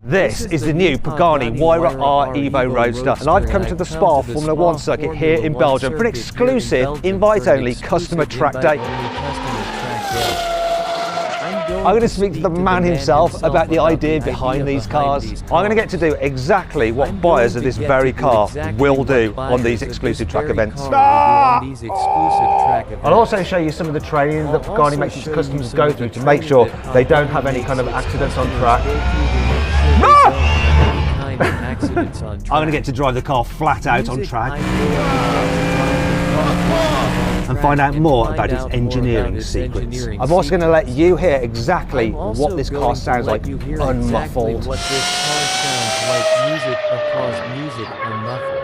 This is the new Pagani Huayra R Evo Roadster, and I've come to the Spa Formula 1 circuit here in Belgium for an exclusive, invite-only customer track day. I'm going to speak to the man himself about the idea behind these cars. I'm going to get to do exactly what buyers of this very car will do on these exclusive track events. I'll also show you some of the training that Pagani makes its customers go through to make sure they don't have any kind of accidents on track. I'm going to get to drive the car flat out on track and find out more about its engineering secrets. I'm also going to let you hear exactly what this car sounds like unmuffled. What this car sounds like, music across music unmuffled.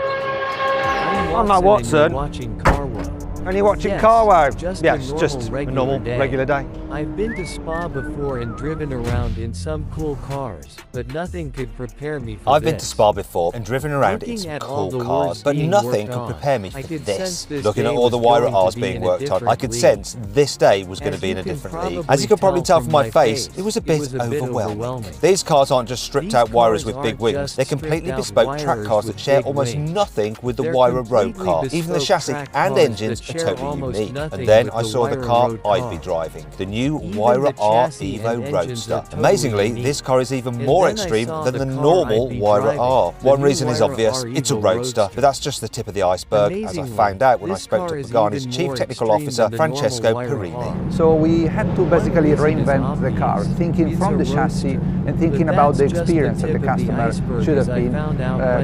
I'm not Watson. Watching Car Wow. And you're watching Car Wow. Yeah, it's just a normal, regular day. I've been to Spa before and driven around in some cool cars, but nothing could prepare me for I've this. been to Spa before and driven around in some cool cars, but nothing could prepare me for this. Looking at all the Huayra Rs being worked on, I could sense this day was going to be in a different league. As you could probably tell from my face, it was a bit overwhelming. These cars aren't just stripped out Huayras with big wings, they're completely bespoke track cars that share almost nothing with the Huayra road car. Even the chassis and engines are totally unique. And then I saw the car I'd be driving, the new Huayra R Evo Roadster. Amazingly, this car is even more extreme than the normal Huayra R. One reason is obvious, it's a roadster, but that's just the tip of the iceberg, as I found out when I spoke to Pagani's Chief Technical Officer, Francesco Perini. So we had to basically reinvent the car, thinking from the chassis and thinking about the experience that the customer should have been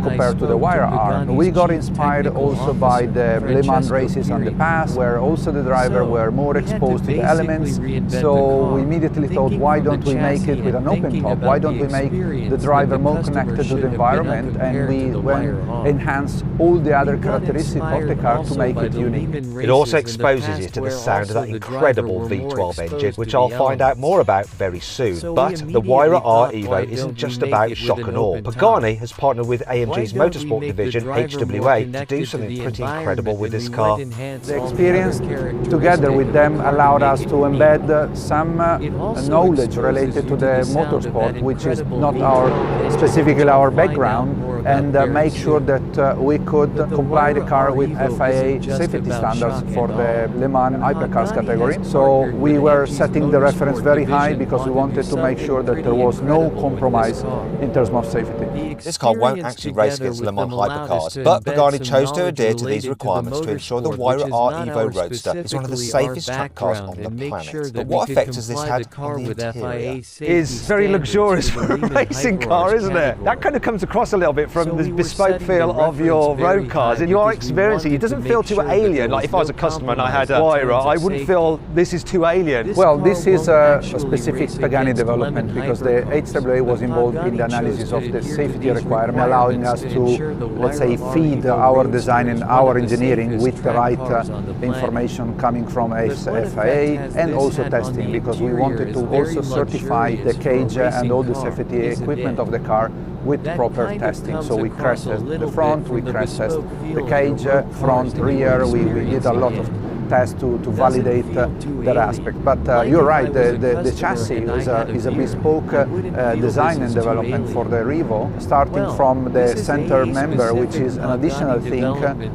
compared to the Huayra R. We got inspired also by the Le Mans races in the past, where also the driver were more exposed to the elements. So we immediately thought, why don't we make it with an open top? Why don't we make the driver more connected to the environment, and we enhance all the other characteristics of the car to make it unique. It also exposes you to the sound of that incredible V12 engine, which I'll find out more about very soon. But the Huayra R Evo isn't just about shock and awe. Pagani has partnered with AMG's motorsport division, HWA, to do something pretty incredible with this car. The experience together with them allowed us to embed some knowledge related to the motorsport, which is not specifically our background, and make sure that we could comply the car with FIA safety standards for the Le Mans hypercars category. So we were setting the reference very high because we wanted to make sure that there was no compromise in terms of safety. This car won't actually race against Le Mans hypercars, but Pagani chose to adhere to these requirements to ensure the Huayra R Evo Roadster is one of the safest track cars on the planet. But what effect has this had on the interior? It's very luxurious for a racing car, isn't it? That kind of comes across a little bit from the bespoke feel of your road cars. And you are experiencing, it doesn't feel too alien. Like if I was a customer and I had a Huayra, I wouldn't feel this is too alien. Well, this is a specific Pagani development because the HWA was involved in the analysis of the safety requirement, allowing us to, let's say, feed our design and our engineering with the right information coming from FIA, and also testing, because we wanted to also certify the cage and all the safety equipment of the car with proper testing. So we crash test the front, we crash test the cage, front, rear, we did a lot of tests to validate that aspect. But you're right, the chassis is a bespoke design and development for the Revo, starting from the center member, which is an additional thing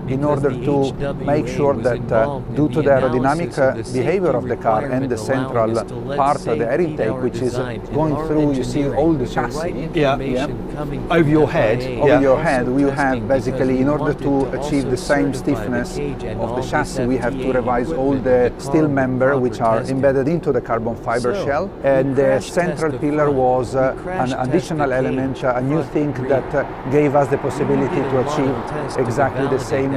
in order to make sure that due to the aerodynamic behavior of the car and the central part of the air intake, which is going through, you see all the chassis. Over your head. Over your head, we have basically, in order to achieve the same stiffness of the chassis, we have to revise all the steel member which are embedded into the carbon fiber shell, and the central pillar was an additional element, a new thing that gave us the possibility to achieve exactly the same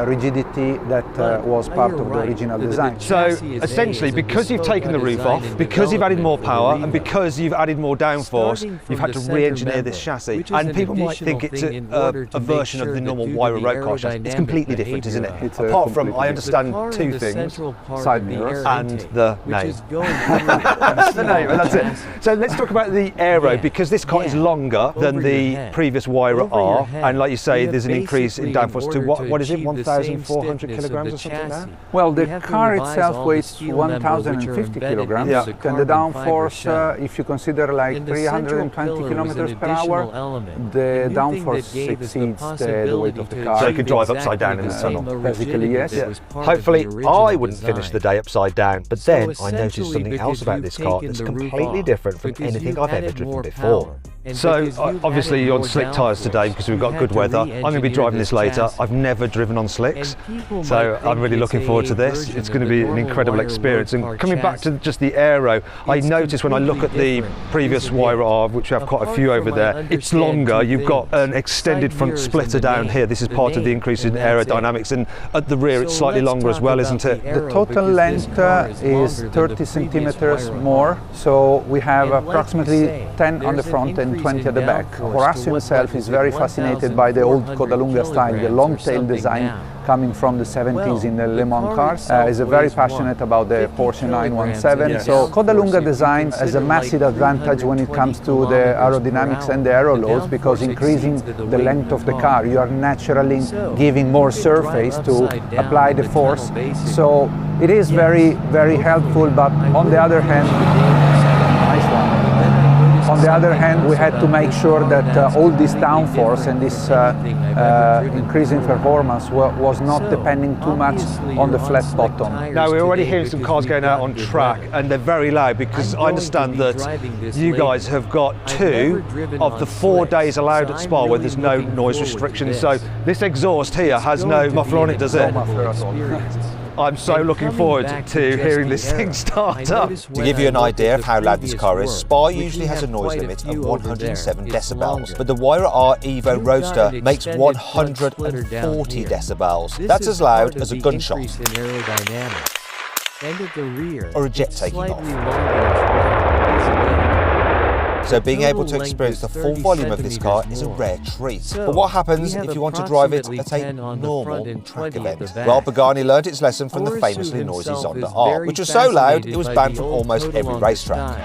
rigidity that was part of the original design. So essentially, because you've taken the roof off, because you've added more power, and because you've added more downforce, you've had to re-engineer this chassis. And people might think it's a version of the normal Huayra road car chassis. It's completely different, isn't it? Apart from, I understand, two things, side mirrors, and the name. The name, and that's it. So let's talk about the aero, because this car is longer than the previous Wira R, and like you say, there's an increase in downforce to what is it, 1,400 kilograms or something now? Well, the car itself weighs 1,050 kilograms, and the downforce, if you consider like 320 kilometers per hour, the downforce exceeds the weight of the car. So you could drive upside down in the tunnel. Basically, yes. Hopefully, I wouldn't finish the day upside down, but then I noticed something else about this car that's completely different from anything I've ever driven before. So obviously you're on slick tyres today because we've got good weather. I'm going to be driving this later. I've never driven on slicks, so I'm really looking forward to this. It's going to be an incredible experience. And coming back to just the aero, I noticed when I look at the previous Wira R, which we have quite a few over there, it's longer. You've got an extended front splitter down here. This is part of the increase in aerodynamics, and at the rear it's slightly longer as well, isn't it? The total length is 30 centimeters more, so we have approximately 10 on the front and 20 at the back. Horacio himself is very fascinated by the old Codalunga style, the long tail design coming from the 70s in the Le Mans cars. He's very passionate about the Porsche 917. So Codalunga design has a massive advantage when it comes to the aerodynamics and the aero loads, because increasing the length of the car, you are naturally giving more surface to apply the force. So it is very, very helpful, but on the other hand, nice one. On the other hand, we had to make sure that all this downforce and this increase in performance was not depending too much on the flat bottom. Now, we're already hearing some cars going out on track, and they're very loud, because I understand that you guys have got 2 of the 4 days allowed at Spa where there's no noise restrictions. So this exhaust here has no muffler on it, does it? No muffler at all. I'm so looking forward to hearing this thing start up. To give you an idea of how loud this car is, Spa usually has a noise limit of 107 decibels, but the Wira R Evo Roadster makes 140 decibels. That's as loud as a gunshot or a jet taking off. So being able to experience the full volume of this car is a rare treat. But what happens if you want to drive it at a normal track event? Well, Pagani learned its lesson from the famously noisy Zonda R, which was so loud it was banned from almost every racetrack.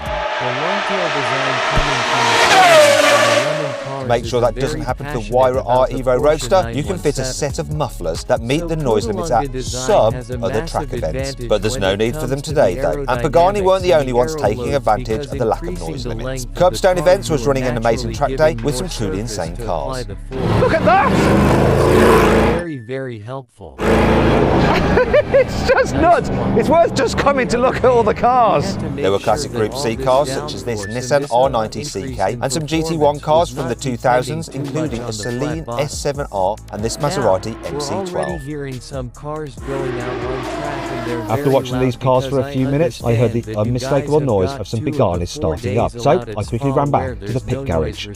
To make sure that doesn't happen to the Wira R Evo Roadster, you can fit a set of mufflers that meet the noise limits at some other track events. But there's no need for them today though, and Pagani weren't the only ones taking advantage of the lack of noise limits. Curbstone Events was running an amazing track day with some truly insane cars. Look at that! Very helpful. It's just nuts. It's worth just coming to look at all the cars. There were classic Group C cars such as this Nissan R90 CK and some GT1 cars from the 2000s, including a Celine S7R and this Maserati MC12. After watching these cars for a few minutes, I heard the unmistakable noise of some Paganis starting up, so I quickly ran back to the pit garage.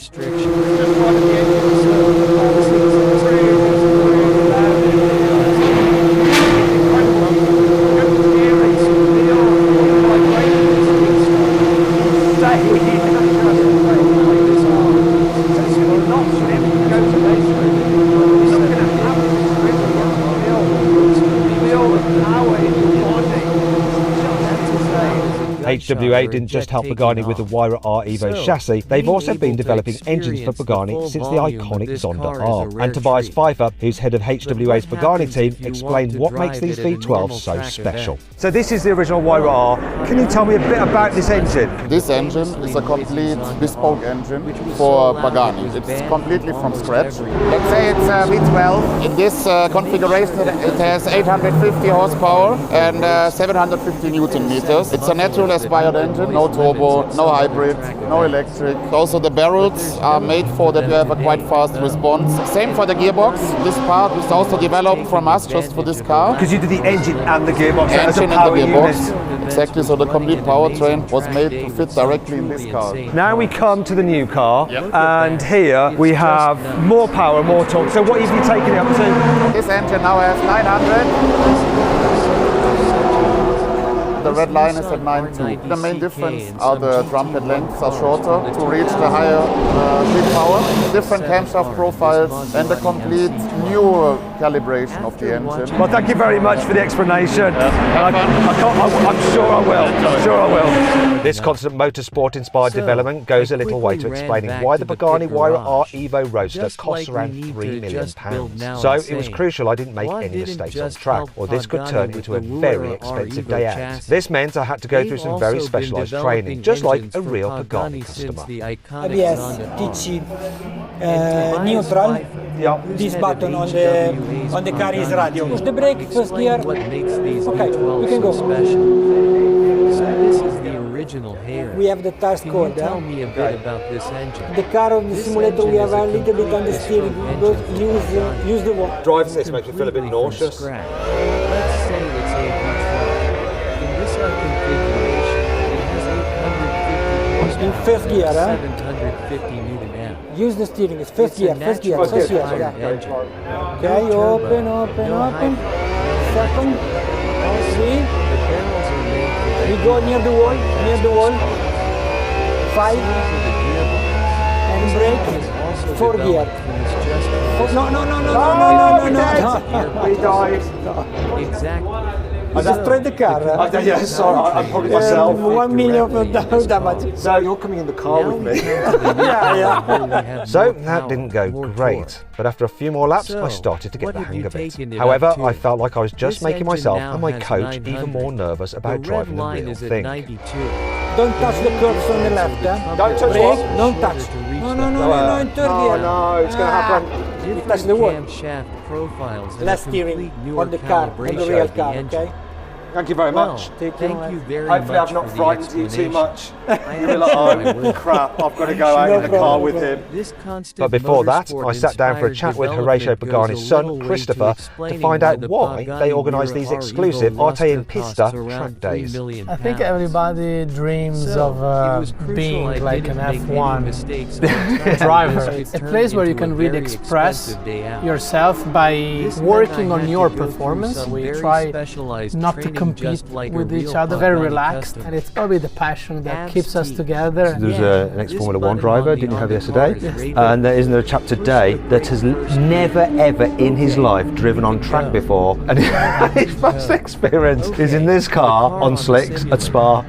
HWA didn't just help Pagani with the Wira R Evo chassis, they've also been developing engines for Pagani since the iconic Zonda R. And Tobias Pfeiffer, who's head of HWA's Pagani team, explained what makes these V12s so special. So this is the original Wira R. Can you tell me a bit about this engine? This engine is a complete bespoke engine for Pagani. It's completely from scratch. Let's say it's a V12. In this configuration it has 850 horsepower and 750 Newton meters. It's a natural aspired engine, no turbo, no hybrid, no electric. Also the barrels are made for that you have a quite fast response. Same for the gearbox. This part was also developed from us just for this car. Because you did the engine and the gearbox as a Engine power and the gearbox. unit. Exactly, so the complete powertrain was made to fit directly in this car. Now we come to the new car, and here we have more power, more torque. So what have you taken it up to? This engine now has 900. The red line is at 9.2. The main difference are the drum head lengths are shorter to reach the higher peak power, different camshaft profiles and a complete new calibration of the engine. Well, thank you very much for the explanation. I'm sure I will. This constant motorsport-inspired development goes a little way to explaining why the Pagani Huayra R Evo Roadster costs around £3 million. So it was crucial I didn't make any mistakes on track, or this could turn into a very expensive day out. This meant I had to go through some very specialised training, just like a real Pagani customer. ABS, TC, neutral. Yeah. This button on the car is radio. Push the brake, first gear. Okay, we can go. This is the original hair. We have the tire scored. Tell me a bit about this engine. The car of the simulator, we have a little bit on the steering. Use the wall. Driving this makes me feel a bit nauseous. Let's say it's uncontrollable. In this configuration, it has 850 In first gear, 750 Newton amp. Use the steering. It's first gear. Yeah. Okay, open. Second. Three. We go near the wall. 5. And brake. 4 gear. No. We died. Exactly. I destroyed the car. Yeah, sorry, I'm probably myself. 1 million damage. So you're coming in the car with me. So that didn't go great, but after a few more laps I started to get the hang of it. However, I felt like I was just making myself and my coach even more nervous about driving the real thing. Don't touch the curbs on the left. Don't touch brake, what? don't touch. No, in third gear. No, it's going to happen. You touch the wall. Profiles Less steering on the car, on the real car, okay? Thank you very much. Thank you very Hopefully much. I've not frightened you too much. You were like, oh crap, I've got to go out in the car with him. But before that, I sat down for a chat with Horatio Pagani's son, Christopher, to find out why they organise these exclusive Arte in Pista track days. I think everybody dreams of being like an F1 driver. It's a place where you can really express yourself by working on your performance. We try not to compete with each other, very relaxed, and it's probably the passion that keeps us together. There's an ex-Formula 1 driver, didn't you have yesterday? And there isn't a chap today that has never ever in his life driven on track before, and his first experience is in this car on slicks at Spa.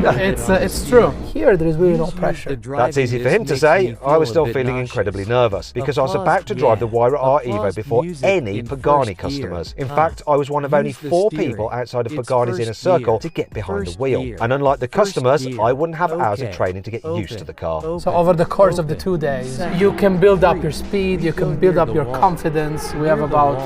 It's true. Here there is really no pressure. That's easy for him to say. I was still feeling incredibly nervous because I was about to drive the Huayra R Evo before any Pagani customers. In fact, I was one of only 4 people outside of Pagani's inner circle to get behind the wheel. And unlike the customers, I wouldn't have hours of training to get used to the car. So over the course of the 2 days, you can build up your speed, you can build up your confidence. We have about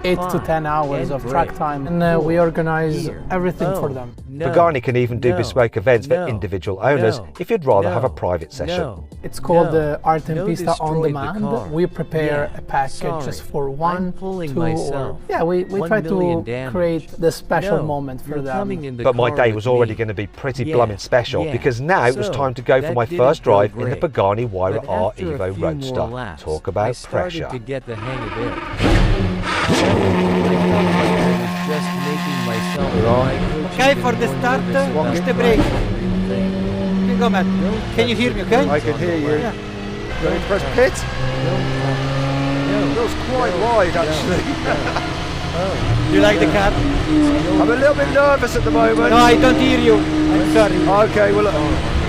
8 to 10 hours of track time, and we organize everything for them. Pagani can even do bespoke events for individual owners if you'd rather have a private session. It's called the Arte in Pista On Demand. We prepare a package just for 1, 2, or... Yeah, we try to create the special moment for them. But my day was already going to be pretty blooming special because now it was time to go for my first drive in the Pagani Huayra R Evo Roadster. Talk about pressure. To get the hang of it. I felt like I was just making myself Okay, for the start, push the brake. You go, Matt. Can you hear me, okay? I can hear you. Yeah. Going to press pit? It was quite wide, actually. You like the car? I'm a little bit nervous at the moment. No, I don't hear you. I'm sorry. Okay, well,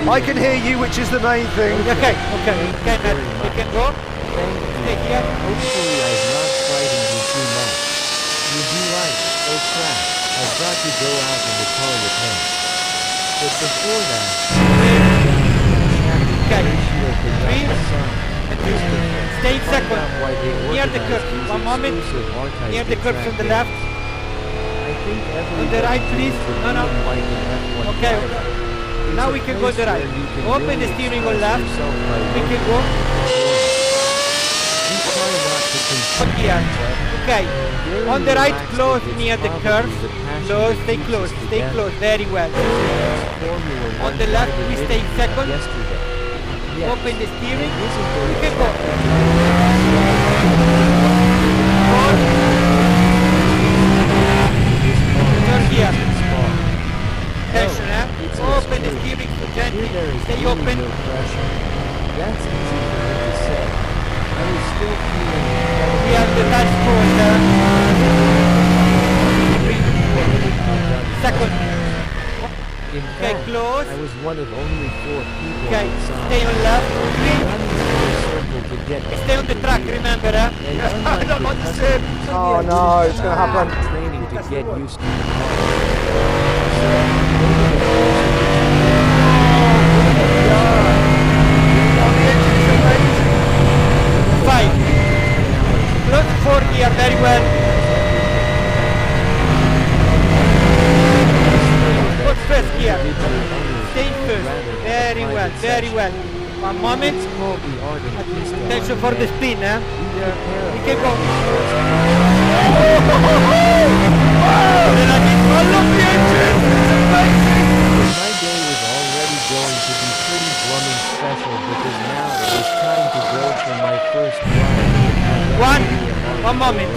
I can hear you, which is the main thing. Okay, Matt. You can go. Stay here. Hopefully I'm not frightened you too much. You'd be right, oh crap, I've got to go out in the car with him. But before that... Okay, 3, stay second, near the curb, 1 moment, near the curb from the left, on the right please, no, okay, now we can go the right, open the steering wheel left, we can go, okay, on the right close near the curve, stay close, very well, on the left we stay second, open the steering, we can go, turn here, tension, open the steering gently, stay open, That's easy for me to say. I was still feeling We have the dashboard. Second. In Okay, fact, close. I was one of only 4 people Okay, outside. stay on left. Running through a circle to get Stay on the track, remember, And unlike the custom, Oh no, it's gonna happen. training to get used to. Five. Close 4 gear, very well. Put first gear. Stay first. Very well, very well. One moment. Attention for the spin, eh? We can go. I love the engine! It's amazing! My day was already going to be pretty blooming special because now it was time to go for my first ride. One moment.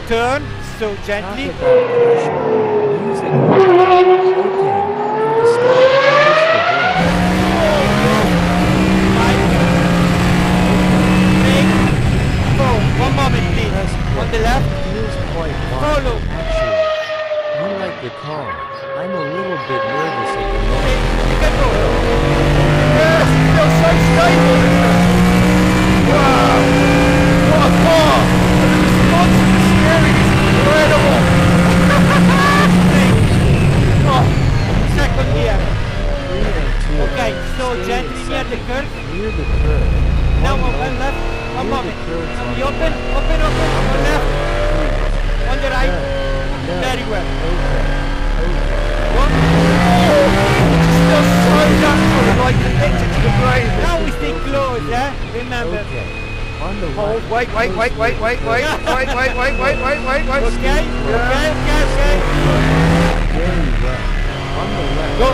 Turn, so gently. Talk about pressure. Music. Okay. For the start, push the brake. Brake. Go. One moment, please. Press On the play. left. Feels quite fun. Follow. Actually, unlike the car, I'm a little bit nervous at the moment. You can go. Yes, it feels so stable, isn't it? Wow! What a car! And the response to the steering is incredible! Oh, Second gear. 3 and 2. Okay, so Stay gently in near the second. curve. Near the curve. Now One one moment. left. One Near moment. the curves on We the open, left. open. On left. On the right. No. Very well. Okay. Go. feels so natural and like connected to the brain. Now we stay close, eh? Remember. Okay. On the Oh, right. wait. Okay? Okay. Very well. On the left. Go. I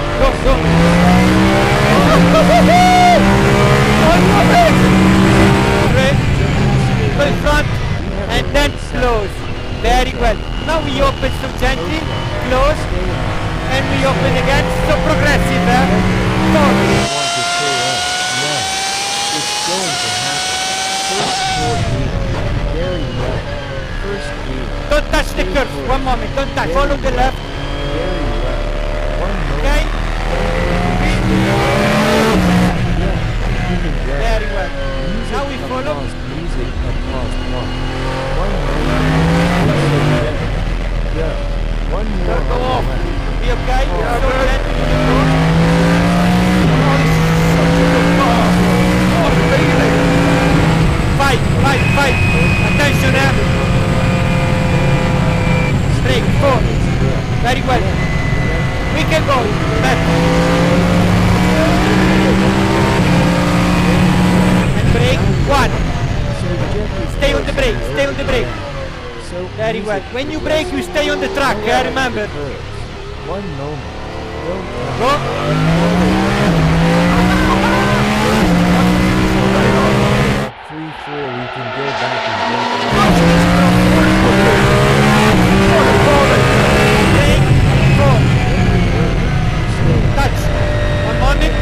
love it! Straight. Go in front. And then close. Very well. Now we open so gently. Close. And we open again. So progressive, eh? Forward. Want to say no. It's going to happen. First 4 gear. Very well. First gear. Don't touch the curve. One moment. Don't touch. Follow the left. Very well. One moment. Okay? Yeah, even better. Very well. Music Now we follow. applause, music applause 1. 1 moment. Yeah. 1 more. Go off. Be okay? Yeah, So good. gently. Fight. Attention, eh? Straight, 4. Very well. We can go. Back. And brake. 1. Stay on the brake. So Very well. music When you brake, you stay on the track, eh? Remember. 1 moment. Don't Go. 3, 4, we can go back and brake. Brake. 4. Touch. 1 moment.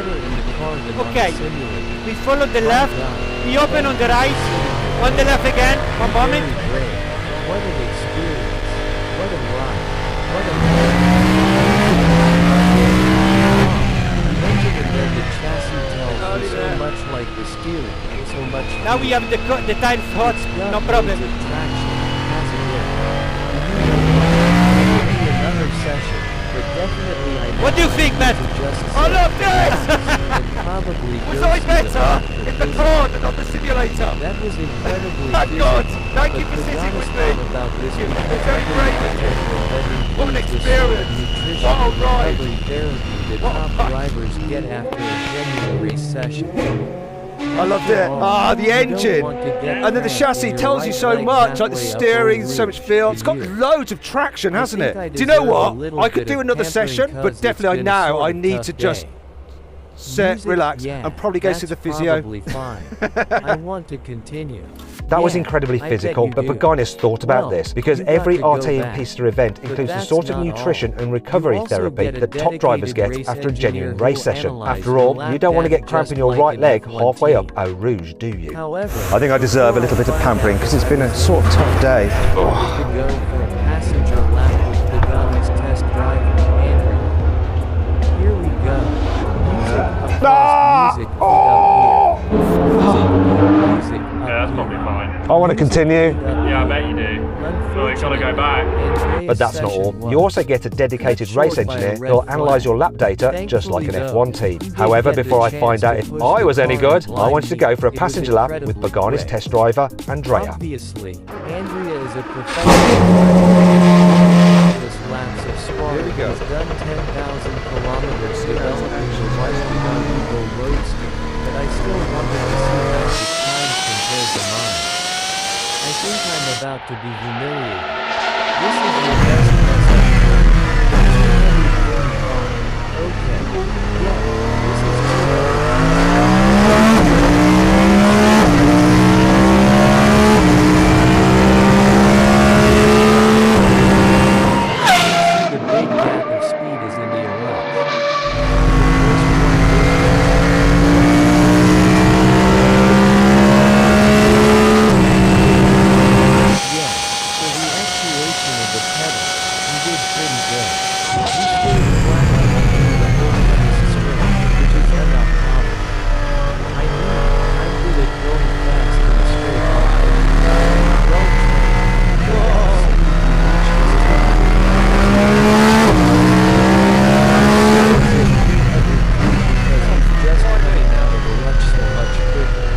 Okay. We follow the left. We open on the right. On the left again. 1 moment. What an experience. What a ride. What a the chassis tells is so much like the steering and so much. Now we have the tires hot. No problem. Traction. Has it yet? Maybe another session, but definitely I What do you think, Matt? I love this! probably Was goes I to better the in the car than on the simulator? That was incredibly Thank busy, God! Thank but you for the sitting honest with me! part about this You're was very brave of you. What an experience! Nutrition What a and ride! recovery therapy that What a top ride. drivers get after a genuine race session. I loved it. Ah, the engine. And then the chassis tells you so much, like the steering, so much feel. It's got loads of traction, hasn't it? Do you know what? I could do another session, but definitely now I need to just sit, relax, and probably go to the physio. Probably fine. I want to continue. That was incredibly physical, but Pagani has thought about this because every RT in Pista event includes the sort of nutrition and recovery therapy that top drivers get after a genuine race session. After all, you don't want to get cramp in your right leg halfway up Eau Rouge, do you? However, I think I deserve a little bit of pampering because it's been a sort of tough day. to go for a passenger lap with Pagani's test driver, Andrea. Here we go. Music, of course, music, music, Yeah, that's probably fine. I want to continue. Yeah, I bet you do. So we've got to go back. But that's not all. You also get a dedicated race engineer who'll analyse your lap data just like an F1 team. However, before I find out if I was any good, I wanted to go for a passenger lap with Pagani's test driver, Andrea. Obviously, Andrea is a professional. Laps of Spa. Here we go. Has done 10,000 kilometers developing the Vibrated Roadster, but I still wanted to see how the times compare to mine. I think I'm about to be humiliated. This is the best mess I've heard. Okay. Yeah, this is the big gap of speed is in the garage. Yeah, so the actuation of the pedal, you did pretty good. You stayed flat on the whole premise straight, which is not a problem. I mean, I'm good at going fast in a straight line. Well trained. The best speed because he's just coming out of the lunch so much quicker.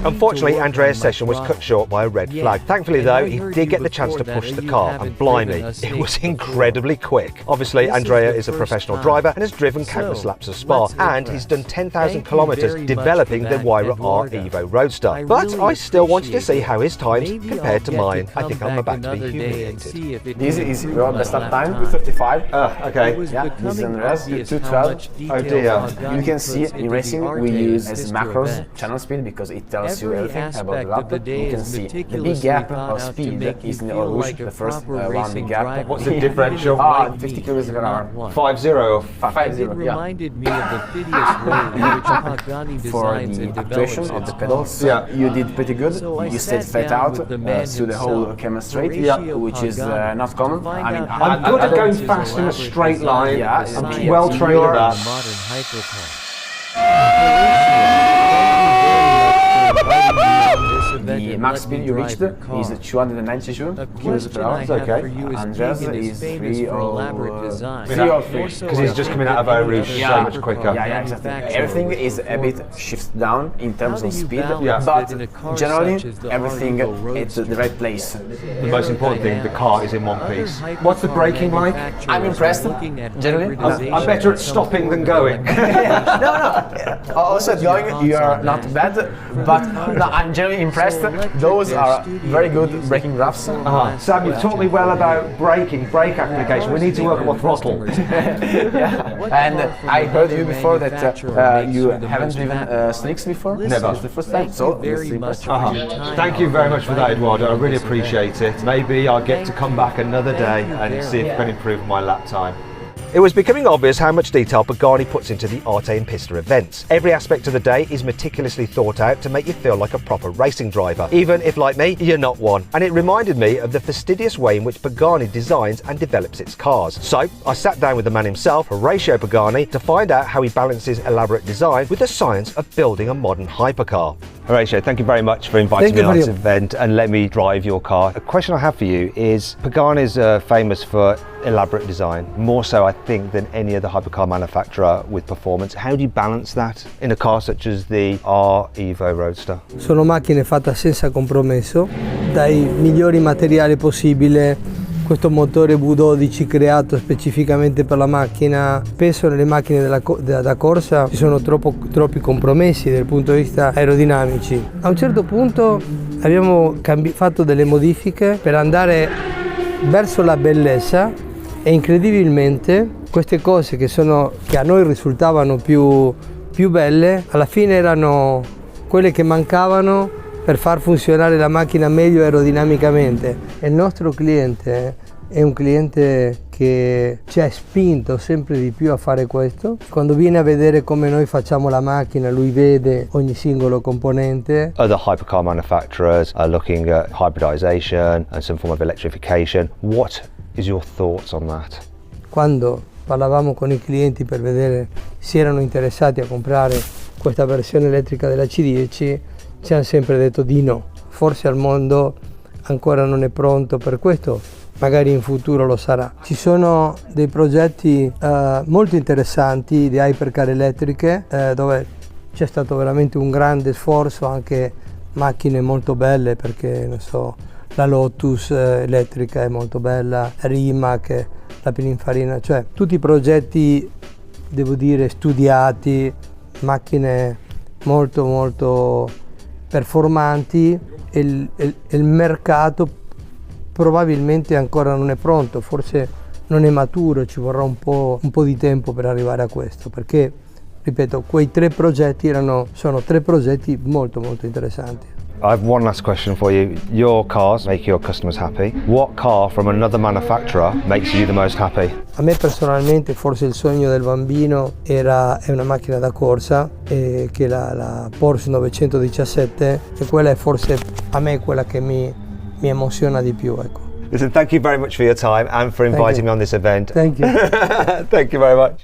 Unfortunately, Andrea's session was cut short by a red flag. Thankfully though, he did get the chance to push the car, and blimey, it was incredibly quick. Obviously, Andrea is a professional driver and has driven countless laps of Spa, and he's done 10,000 kilometres developing the Wyra R Evo Roadster. But I still wanted to see how his times compared to mine. I think I'm about to be humiliated. This is your best lap time, 2:35. Okay. Yeah, this is Andreas, 2:12. Oh dear. You can see in racing we use as macros channel speed because it tells you everything about the lap. You can see the big gap of speed is in the Eau Rouge, the first one big gap. What's the differential? 50 kilometers per hour. 5-0. 5-0, It reminded me of the hideous way in which Pagani For designs the and actuation develops of its the pedals, cars. you did pretty good. So I You stayed sat flat down out with the man through the whole himself, camera straight, Horatio which is Pagani, not common. to find I mean, out how I'm good at going Pagani fast in a elaborate straight line. Yeah, design I'm is well trained at that. the modern hypercar. The max speed you reached is 292 kilometers per hour. okay. Andreas is 303. Because he's just coming out of Eau Rouge so much quicker. Yeah, exactly. Everything is a bit shifted down in terms of speed, Yeah. but generally everything is at the right place. The most important thing, the car is in one piece. What's the braking like? I'm impressed, generally. I'm better at stopping than going. No. Also going, you are not bad, but no, I'm generally impressed. Those are very good braking graphs. Sam, you've taught me well about brake application. We need to work on my throttle. And I heard you before that you haven't driven slicks before. Never. It's the first time. So this is impressive. Thank you very much for that, Eduardo. I really appreciate it. Maybe I'll get to come back another day and see if I can improve my lap time. It was becoming obvious how much detail Pagani puts into the Arte and Pista events. Every aspect of the day is meticulously thought out to make you feel like a proper racing driver, even if, like me, you're not one. And it reminded me of the fastidious way in which Pagani designs and develops its cars. So I sat down with the man himself, Horatio Pagani, to find out how he balances elaborate design with the science of building a modern hypercar. Horatio, thank you very much for inviting me on this event and let me drive your car. A question I have for you is, Pagani's famous for elaborate design, more so I think than any other hypercar manufacturer with performance. How do you balance that in a car such as the R Evo Roadster? Sono macchine fatte senza compromesso, dai migliori materiali possibili. Questo motore V12 creato specificamente per la macchina, spesso nelle macchine da corsa ci sono troppi compromessi dal punto di vista aerodinamici. A un certo punto abbiamo fatto delle modifiche per andare verso la bellezza e incredibilmente queste cose che a noi risultavano più belle, alla fine erano quelle che mancavano per far funzionare la macchina meglio aerodinamicamente. E il nostro cliente è un cliente che ci ha spinto sempre di più a fare questo. Quando viene a vedere come noi facciamo la macchina, lui vede ogni singolo componente. Other hypercar manufacturers are looking at hybridization and some form of electrification. What is your thoughts on that? Quando parlavamo con i clienti per vedere se erano interessati a comprare questa versione elettrica della C10, ci hanno sempre detto di no. Forse al mondo ancora non è pronto per questo, magari in futuro lo sarà. Ci sono dei progetti molto interessanti di hypercar elettriche dove c'è stato veramente un grande sforzo, anche macchine molto belle, perché non so, la Lotus elettrica è molto bella, Rimac, la Pininfarina, cioè tutti i progetti, devo dire, studiati, macchine molto performanti, e il mercato probabilmente ancora non è pronto, forse non è maturo, ci vorrà un po' di tempo per arrivare a questo, perché, ripeto, quei tre progetti sono tre progetti molto interessanti. I have one last question for you. Your cars make your customers happy. What car from another manufacturer makes you the most happy? A me personalmente forse il sogno del bambino è una macchina da corsa, che è la Porsche 917, e quella è forse a me quella che mi emoziona di più, ecco. Listen, thank you very much for your time and for inviting me on this event. Thank you. Thank you very much.